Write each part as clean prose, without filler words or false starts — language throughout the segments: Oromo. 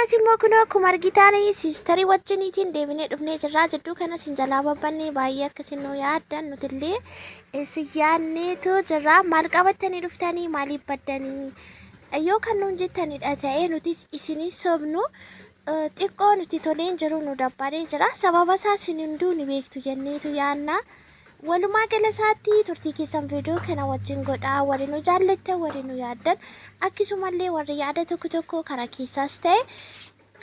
Har'as immoo kun akkuma argitan siistarii wajjiniitiin deebinee dhufnee jirra. Jidduu kanas hin jalaa babbanne baay'ee akkasin nu yaaddan nutillee isin yaadneetu jirra. Maal qabattanii dhuftanii maaliif baddanii yoo kan nuun jettanidha ta'ee nutis isinis sobnu xiqqoo nuti toleen jiru nu dabbaree jira. Sababa isaa isin hunduu ni beektu jenneetu yaadna. Walumaa gala isaatti turtii keessan viidiyoo kana wajjin godhaa. Warri nu jaallattan warri nu yaaddan akkasumallee warri yaada tokko tokko karaa keessaas ta'e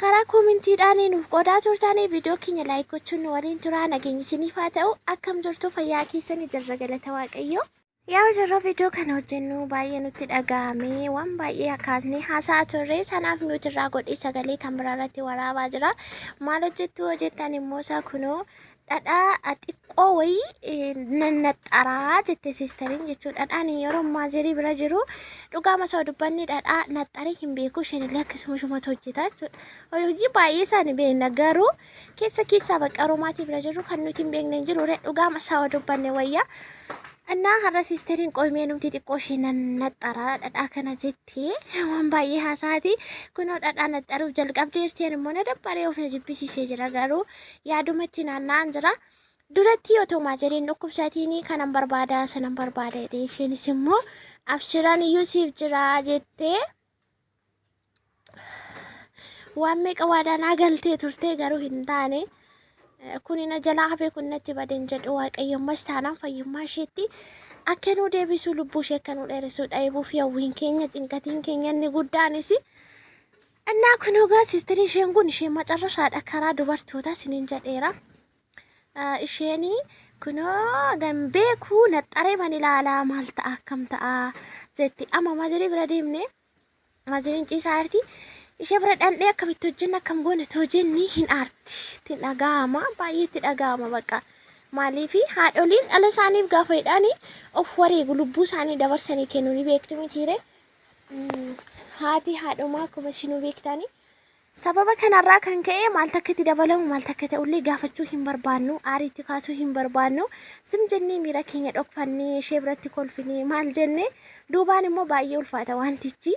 karaa koomentiidhaan nuuf qodaa turtanii viidiyoo keenya laayik gochuun nu waliin turaa. Nageenyi isiniif haa ta'u. Akkam jirtu fayyaa keessanii jirra galata waaqayyo. Yaa jirra viidiyoo kana hojjennu baay'ee nutti dhagahame waan baay'ee akaasnee haasaa turre sanaaf nuti irraa godhee sagalee kan biraa irratti waraabaa jira. Maal hojjettu hojjettan immoo isaa kunoo dhadhaa xiqqoo wayii nannaxxaraa jette siistariin jechuudha. Dhadhaan yeroo maazerii bira jiru dhugaama isaa dubbanni dhadhaa naxxaree hin beeku isheenillee akkasuma shumatu hojjeta jechuudha. Hojii baay'ee isaanii beekna garuu keessaa bakka oromaatii bira jiru kan nuti hin beekne jiru dhugaama isaa dubbanne wayyaa. እና ሀረ ሲስተሪን ቆይሜን ኡምቲ xiqqooshii nannaxxaraa dhadhaa kana jettee waan baay'ee haasaati kunoo dhadhaa naxxaruuf jalqabdeerteen immoo na dabbaree of na jibbisiisee jira garuu yaadumatti naanna'an jira. Duratti otoo maazeriin dhukkubsatiini kanan barbaada sanan barbaada jedhee isheenis immoo abshiraan iyyuu siif jira jettee waan meeqa waadaa galtee turtee garuu hin taane. Kunina jalaa hafee kunnatti baden jedhu waaqayyommas taanaan fayyummaa isheetti akka nu deebisuu lubbuu ishee akka nu dheerisuudha eebuuf yawwiin keenya cinqatiin keenya inni guddaanis innaa kunoo gaa siistariin isheen kun isheen macarrashaadha karaa dubartoota isiniin jedheera. Isheen kunoo gan beekuu naxxaree man ilaalaa maal ta'a akkam ta'a jetti amma maazerii bira deemne maazeriin ciisaa jirti. Ishee bira dhandhee akkamitti hojjenna akkam goone hojjenni hin aarti itti dhagahama baay'ee itti dhagahama bakka maaliifi haadholiin dhala isaaniif gaafa hidhaanii of wareegu lubbuu isaanii dabarsanii kennuu ni beektu mitiire haati haadhomaa akkuma isinuu beektanii sababa kanarraa kan ka'e maal takka itti dabalamu maal takka ta'ullee gaafachuu hin barbaannu aariitti kaasuu hin barbaannu sim jennee miira keenya dhokfannee ishee biratti kolfinee maal jennee duubaan immoo baay'ee ulfaata wantichi.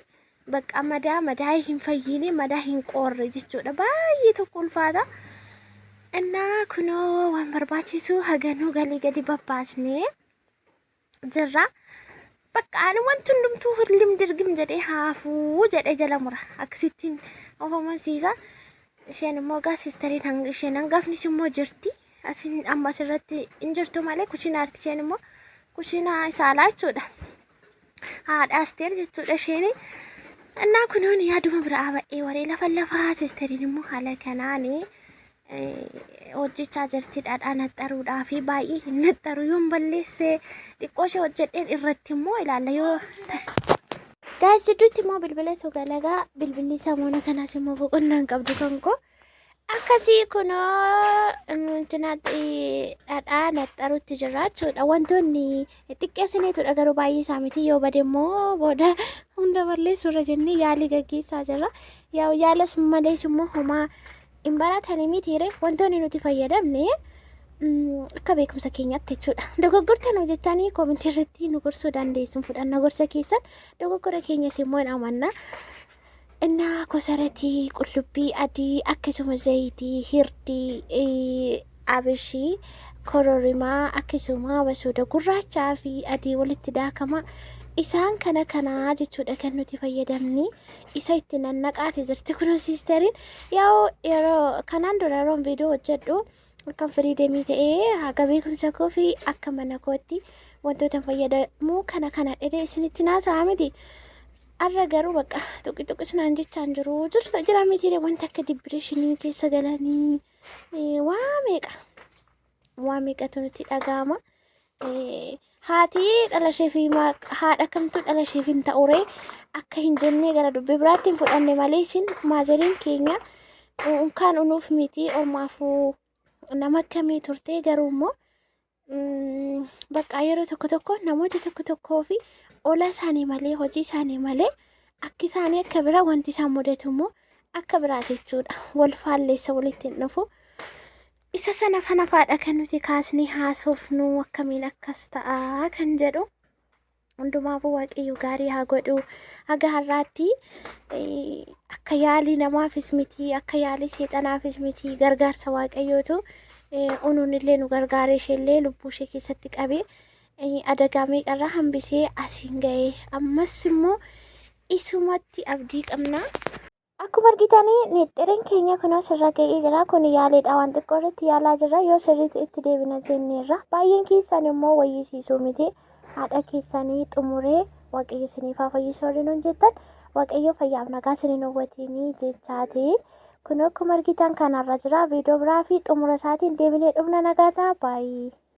Bakka madaa hin fayyine madaa hin qoorre jechuudha baay'ee tokko ulfaata. Innaa kunoo waan barbaachisu haganuu galii gadi babbaasnee jirra. Bakka ani wanti hundumtuu hirlim dirgim jedhee haafuu jedhee jala mura akkasittiin ofamansiisa. Isheen immoo gaa siistariin isheen hangafnis immoo jirti asin amma asirratti hin jirtu malee kushinaa arti isheen immoo kushinaa isaalaa jechuudha. Haadha Asteer jechuudha isheen. Innaa kunoon yaaduma biraa baay'ee waree lafaa siistariin immoo haala kanaan hojjechaa jirti dhadhaa naxxaruudhaa fi baay'ee hin naxxaru yoon balleesse xiqqoo ishee hojjedheen irratti immoo ilaalla yoo gaas jidduutti immoo bilbilatu galagaa bilbilli samuuna kanaas immoo boqonnaan qabdu kan koo akkasii kunoo dhadhaa naxxaruutti jira jechuudha. Wantoonni xiqqeessineetudha garuu baay'ee isaa miti yoo bade immoo booda hunda balleessuurra jennee yaalii gaggeessaa jirra. Yaalas malees immoo homaa hin baratanii mitiire wantoonni nuti fayyadamne akka beekumsa keenyaatti jechuudha. Dogoggortan hojjettanii koomentii irratti nu gorsuu dandeessu fudhanna gorsa keessan dogoggora keenyas immoo hin amanna. Innaa kosaratii qullubbii adii akkasuma zayitii hirdii abishii kororimaa akkasuma basooda gurraachaa fi adii walitti daakama isaan kana jechuudha kan nuti fayyadamni isa itti nannaqaate jirti kun siistariin yeroo kanaan dura yeroon viidiyoo hojjedhu akkam firiidemii ta'ee haga beekumsa koo fi akka mana kootti wantoota fayyadamu kana dhedhee isinitti naasa'a miti. Arra garuu bakka tuqi-tuqisnaan jechaan jira mitiire wanta akka dibbireeshinii keessa galanii waa meeqatu nutti dhagahama. Haati dhala ishee fi haadha kamtu dhala ishee hin ta'ure akka hin jennee gara dubbii biraatti hin fudhanne malee isin maazeriin keenya kan unuuf miti ormaafuu nama akkamii turte garuu immoo bakka yeroo tokko namoota tokkoo fi ola isaanii malee hojii isaanii malee akka isaanii akka bira wanti isaan mudatu immoo akka biraati jechuudha. Wal faalleessa walitti hin dhufu. Isa sana fanafaadha kan nuti kaasnee haasofnu akkamiin akkas ta'a kan jedhu. hundumaafuu waaqayyo gaarii haa godhu. Haga har'aatti akka yaalii namaafis miti, akka yaalii seexanaafis miti, gargaarsa waaqayyootu unuun illee nu gargaaree isheellee lubbuu ishee keessatti qabee adagaa meeqarraa hambisee asiin ga'e. Ammas immoo isumatti abdii qabna. Akkuma argitanii neexxereen keenya kun asirra ga'ee jira. Kun yaaleedha, waan xiqqoo irratti yaalaa jirra. Yoo sirriitti itti deebina jenneerra. Baay'een keessan immoo wayyisiisuu miti. Haadha keessanii xumuree waaqayyo isiniif haa fayyisu warri nuun jettan, waaqayyo fayyaaf nagaa isiniin hawwatiin jechaati. Kun akkuma argitan kanarra jira. Viidiyoo biraa fi xumura isaatiin deebinee dhufna. Nagaa ta'a. Baay'ee.